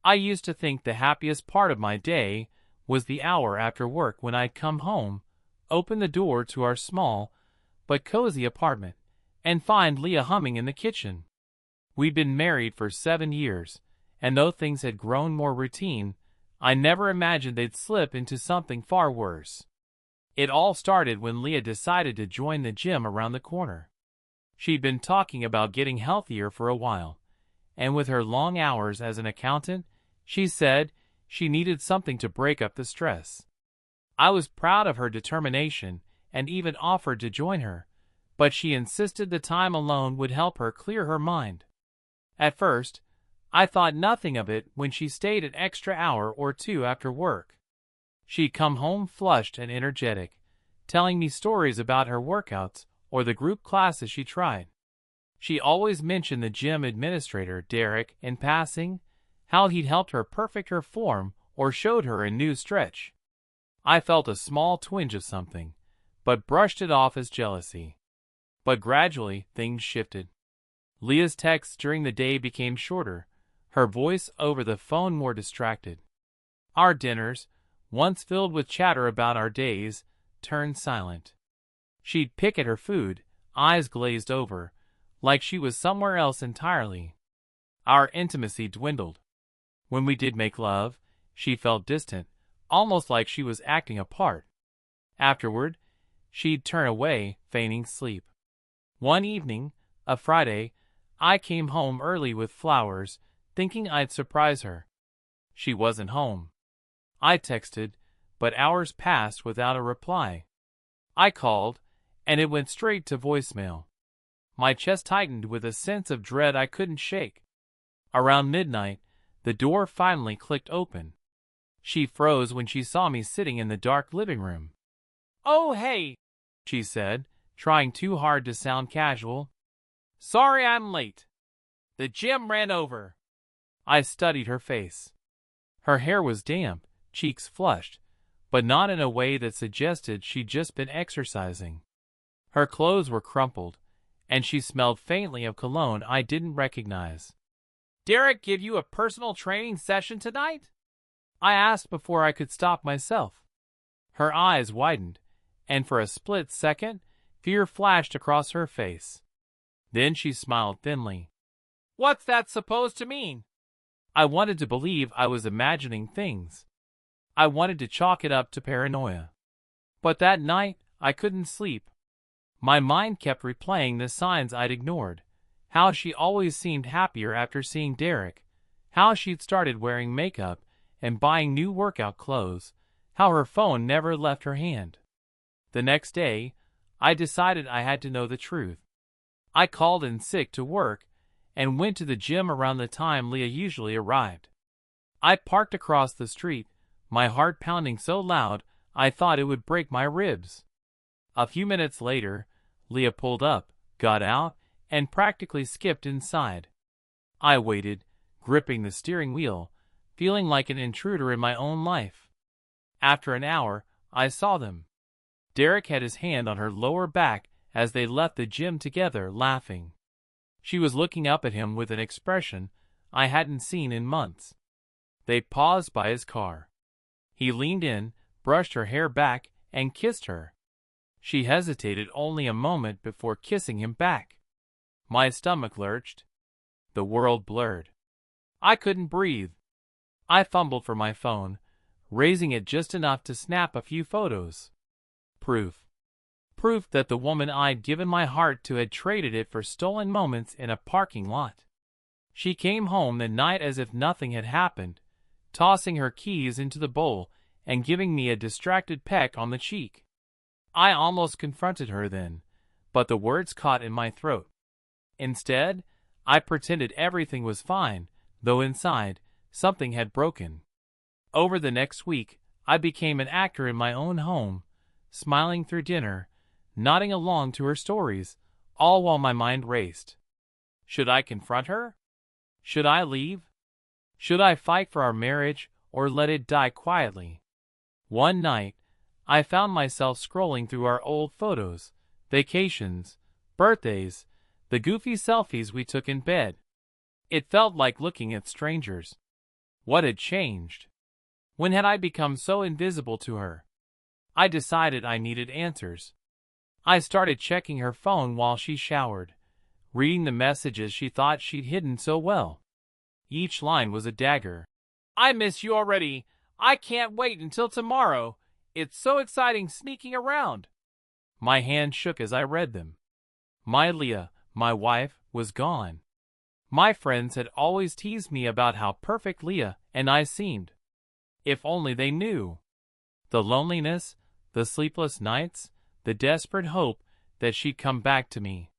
I used to think the happiest part of my day was the hour after work when I'd come home, open the door to our small but cozy apartment, and find Leah humming in the kitchen. We'd been married for 7 years, and though things had grown more routine, I never imagined they'd slip into something far worse. It all started when Leah decided to join the gym around the corner. She'd been talking about getting healthier for a while, and with her long hours as an accountant, she said she needed something to break up the stress. I was proud of her determination and even offered to join her, but she insisted the time alone would help her clear her mind. At first, I thought nothing of it when she stayed an extra hour or two after work. She'd come home flushed and energetic, telling me stories about her workouts or the group classes she tried. She always mentioned the gym administrator, Derek, in passing, how he'd helped her perfect her form or showed her a new stretch. I felt a small twinge of something, but brushed it off as jealousy. But gradually, things shifted. Leah's texts during the day became shorter, her voice over the phone more distracted. Our dinners, once filled with chatter about our days, turned silent. She'd pick at her food, eyes glazed over, like she was somewhere else entirely. Our intimacy dwindled. When we did make love, she felt distant, almost like she was acting a part. Afterward, she'd turn away, feigning sleep. One evening, a Friday, I came home early with flowers, thinking I'd surprise her. She wasn't home. I texted, but hours passed without a reply. I called, and it went straight to voicemail. My chest tightened with a sense of dread I couldn't shake. Around midnight, the door finally clicked open. She froze when she saw me sitting in the dark living room. "Oh, hey," she said, trying too hard to sound casual. "Sorry I'm late. The gym ran over." I studied her face. Her hair was damp, cheeks flushed, but not in a way that suggested she'd just been exercising. Her clothes were crumpled, and she smelled faintly of cologne I didn't recognize. "Derek give you a personal training session tonight?" I asked before I could stop myself. Her eyes widened, and for a split second, fear flashed across her face. Then she smiled thinly. "What's that supposed to mean?" I wanted to believe I was imagining things. I wanted to chalk it up to paranoia. But that night, I couldn't sleep. My mind kept replaying the signs I'd ignored. How she always seemed happier after seeing Derek. How she'd started wearing makeup and buying new workout clothes. How her phone never left her hand. The next day, I decided I had to know the truth. I called in sick to work and went to the gym around the time Leah usually arrived. I parked across the street, my heart pounding so loud I thought it would break my ribs. A few minutes later, Leah pulled up, got out, and practically skipped inside. I waited, gripping the steering wheel, feeling like an intruder in my own life. After an hour, I saw them. Derek had his hand on her lower back as they left the gym together, laughing. She was looking up at him with an expression I hadn't seen in months. They paused by his car. He leaned in, brushed her hair back, and kissed her. She hesitated only a moment before kissing him back. My stomach lurched. The world blurred. I couldn't breathe. I fumbled for my phone, raising it just enough to snap a few photos. Proof. Proof that the woman I'd given my heart to had traded it for stolen moments in a parking lot. She came home that night as if nothing had happened, tossing her keys into the bowl and giving me a distracted peck on the cheek. I almost confronted her then, but the words caught in my throat. Instead, I pretended everything was fine, though inside, something had broken. Over the next week, I became an actor in my own home, smiling through dinner, nodding along to her stories, all while my mind raced. Should I confront her? Should I leave? Should I fight for our marriage or let it die quietly? One night, I found myself scrolling through our old photos, vacations, birthdays, the goofy selfies we took in bed. It felt like looking at strangers. What had changed? When had I become so invisible to her? I decided I needed answers. I started checking her phone while she showered, reading the messages she thought she'd hidden so well. Each line was a dagger. I miss you already. I can't wait until tomorrow. It's so exciting sneaking around. My hand shook as I read them. My Leah, my wife, was gone. My friends had always teased me about how perfect Leah and I seemed. If only they knew. The loneliness, the sleepless nights, the desperate hope that she'd come back to me.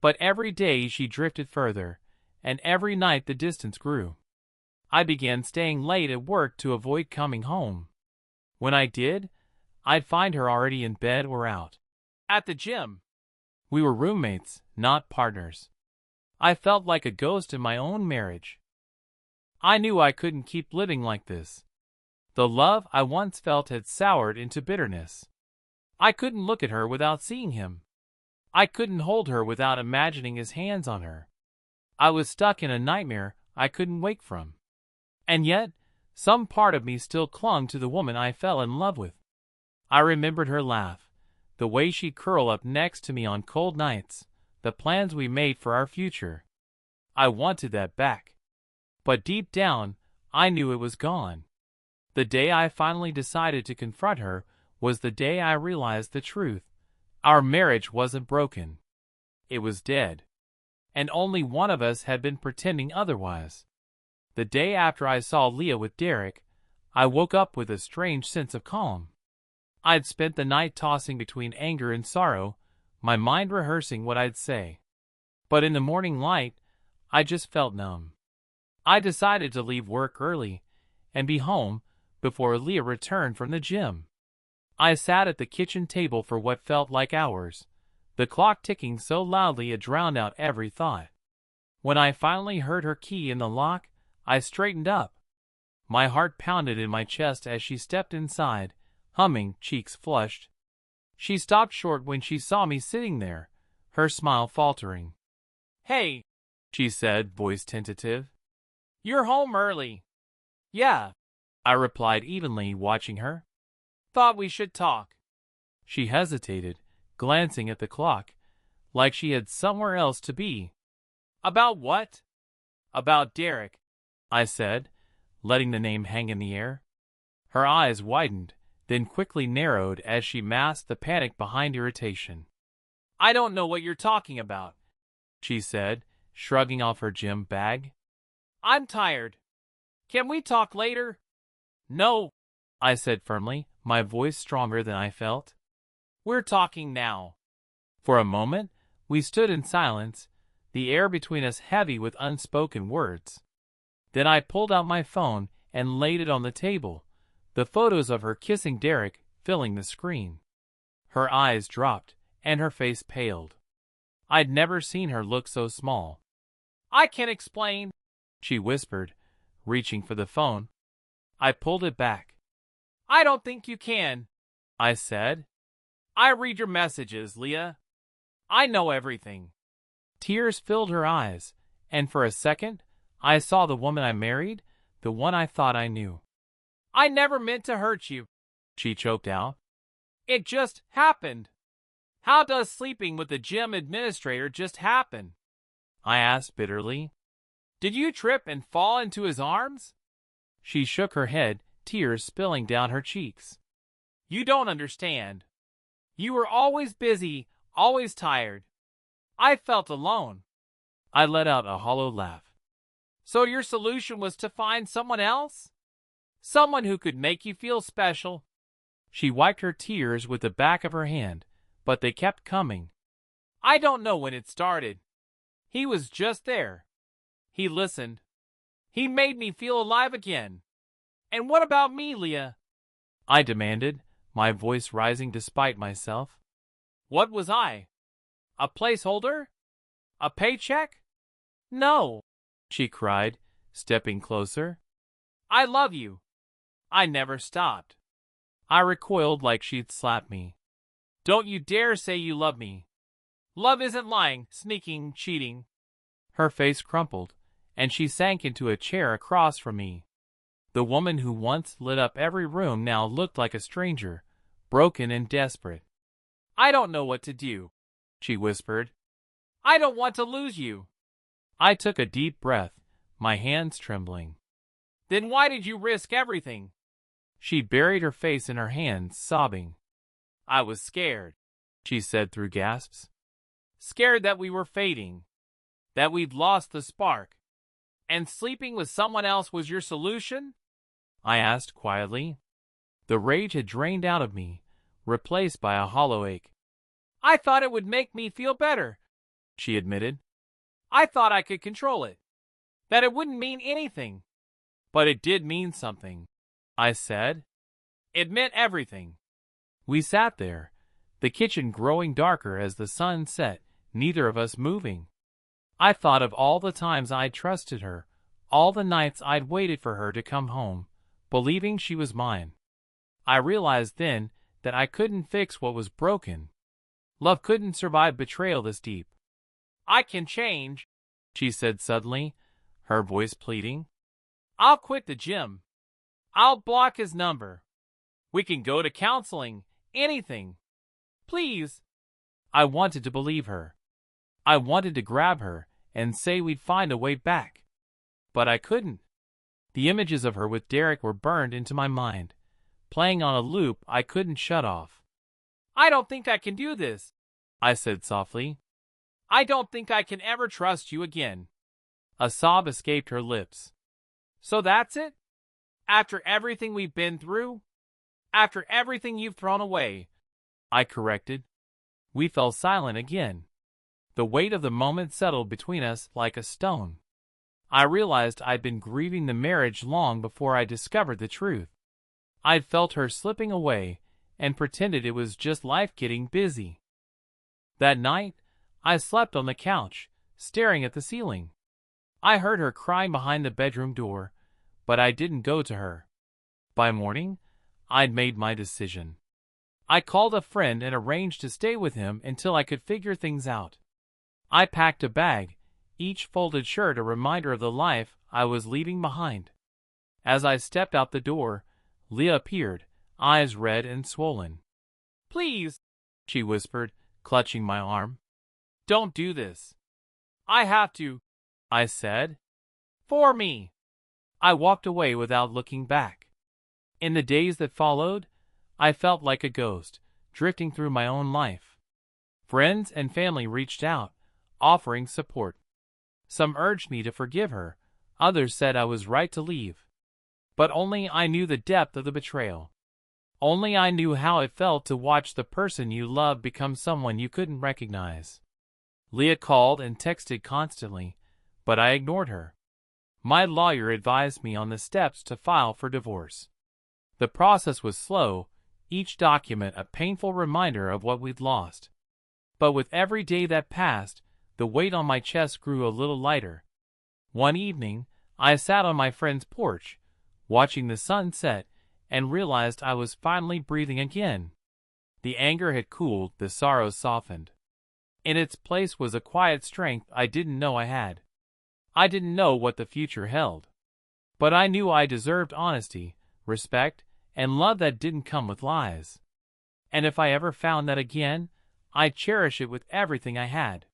But every day she drifted further, and every night the distance grew. I began staying late at work to avoid coming home. When I did, I'd find her already in bed or out. At the gym. We were roommates, not partners. I felt like a ghost in my own marriage. I knew I couldn't keep living like this. The love I once felt had soured into bitterness. I couldn't look at her without seeing him. I couldn't hold her without imagining his hands on her. I was stuck in a nightmare I couldn't wake from. And yet, some part of me still clung to the woman I fell in love with. I remembered her laugh, the way she'd curl up next to me on cold nights, the plans we made for our future. I wanted that back. But deep down, I knew it was gone. The day I finally decided to confront her was the day I realized the truth. Our marriage wasn't broken. It was dead. And only one of us had been pretending otherwise. The day after I saw Leah with Derek, I woke up with a strange sense of calm. I'd spent the night tossing between anger and sorrow, my mind rehearsing what I'd say. But in the morning light, I just felt numb. I decided to leave work early and be home before Leah returned from the gym. I sat at the kitchen table for what felt like hours, the clock ticking so loudly it drowned out every thought. When I finally heard her key in the lock, I straightened up. My heart pounded in my chest as she stepped inside, humming, cheeks flushed. She stopped short when she saw me sitting there, her smile faltering. "Hey," she said, voice tentative. "You're home early." "Yeah," I replied evenly, watching her. "Thought we should talk." She hesitated, glancing at the clock, like she had somewhere else to be. "About what?" "About Derek," I said, letting the name hang in the air. Her eyes widened, then quickly narrowed as she masked the panic behind irritation. "I don't know what you're talking about," she said, shrugging off her gym bag. "I'm tired. Can we talk later?" "No," I said firmly, my voice stronger than I felt. "We're talking now." For a moment, we stood in silence, the air between us heavy with unspoken words. Then I pulled out my phone and laid it on the table, the photos of her kissing Derek filling the screen. Her eyes dropped, and her face paled. I'd never seen her look so small. "I can explain," she whispered, reaching for the phone. I pulled it back. "I don't think you can," I said. "I read your messages, Leah. I know everything." Tears filled her eyes, and for a second, I saw the woman I married, the one I thought I knew. "I never meant to hurt you," she choked out. "It just happened." "How does sleeping with the gym administrator just happen?" I asked bitterly. "Did you trip and fall into his arms?" She shook her head, tears spilling down her cheeks. "You don't understand. You were always busy, always tired. I felt alone." I let out a hollow laugh. "So your solution was to find someone else? Someone who could make you feel special?" She wiped her tears with the back of her hand, but they kept coming. "I don't know when it started. He was just there. He listened. He made me feel alive again. And what about me, Leah?" I demanded, my voice rising despite myself. "What was I? A placeholder? A paycheck? No," she cried, stepping closer. "I love you. I never stopped." I recoiled like she'd slapped me. "Don't you dare say you love me. Love isn't lying, sneaking, cheating." Her face crumpled, and she sank into a chair across from me. The woman who once lit up every room now looked like a stranger, broken and desperate. "I don't know what to do," she whispered. "I don't want to lose you." I took a deep breath, my hands trembling. "Then why did you risk everything?" She buried her face in her hands, sobbing. "I was scared," she said through gasps. "Scared that we were fading, that we'd lost the spark. And sleeping with someone else was your solution?" I asked quietly. The rage had drained out of me, replaced by a hollow ache. "I thought it would make me feel better," she admitted. "I thought I could control it, that it wouldn't mean anything." "But it did mean something," I said. "It meant everything." We sat there, the kitchen growing darker as the sun set, neither of us moving. I thought of all the times I'd trusted her, all the nights I'd waited for her to come home, believing she was mine. I realized then that I couldn't fix what was broken. Love couldn't survive betrayal this deep. "I can change," she said suddenly, her voice pleading. "I'll quit the gym. I'll block his number. We can go to counseling, anything. Please." I wanted to believe her. I wanted to grab her and say we'd find a way back. But I couldn't. The images of her with Derek were burned into my mind, playing on a loop I couldn't shut off. "I don't think I can do this," I said softly. "I don't think I can ever trust you again." A sob escaped her lips. "So that's it? After everything we've been through? After everything you've thrown away?" I corrected. We fell silent again. The weight of the moment settled between us like a stone. I realized I'd been grieving the marriage long before I discovered the truth. I'd felt her slipping away and pretended it was just life getting busy. That night, I slept on the couch, staring at the ceiling. I heard her crying behind the bedroom door, but I didn't go to her. By morning, I'd made my decision. I called a friend and arranged to stay with him until I could figure things out. I packed a bag, each folded shirt a reminder of the life I was leaving behind. As I stepped out the door, Leah appeared, eyes red and swollen. "Please," she whispered, clutching my arm. "Don't do this." "I have to," I said. "For me." I walked away without looking back. In the days that followed, I felt like a ghost, drifting through my own life. Friends and family reached out, offering support. Some urged me to forgive her, others said I was right to leave. But only I knew the depth of the betrayal. Only I knew how it felt to watch the person you loved become someone you couldn't recognize. Leah called and texted constantly, but I ignored her. My lawyer advised me on the steps to file for divorce. The process was slow, each document a painful reminder of what we'd lost. But with every day that passed, the weight on my chest grew a little lighter. One evening, I sat on my friend's porch, watching the sun set, and realized I was finally breathing again. The anger had cooled, the sorrow softened. In its place was a quiet strength I didn't know I had. I didn't know what the future held. But I knew I deserved honesty, respect, and love that didn't come with lies. And if I ever found that again, I'd cherish it with everything I had.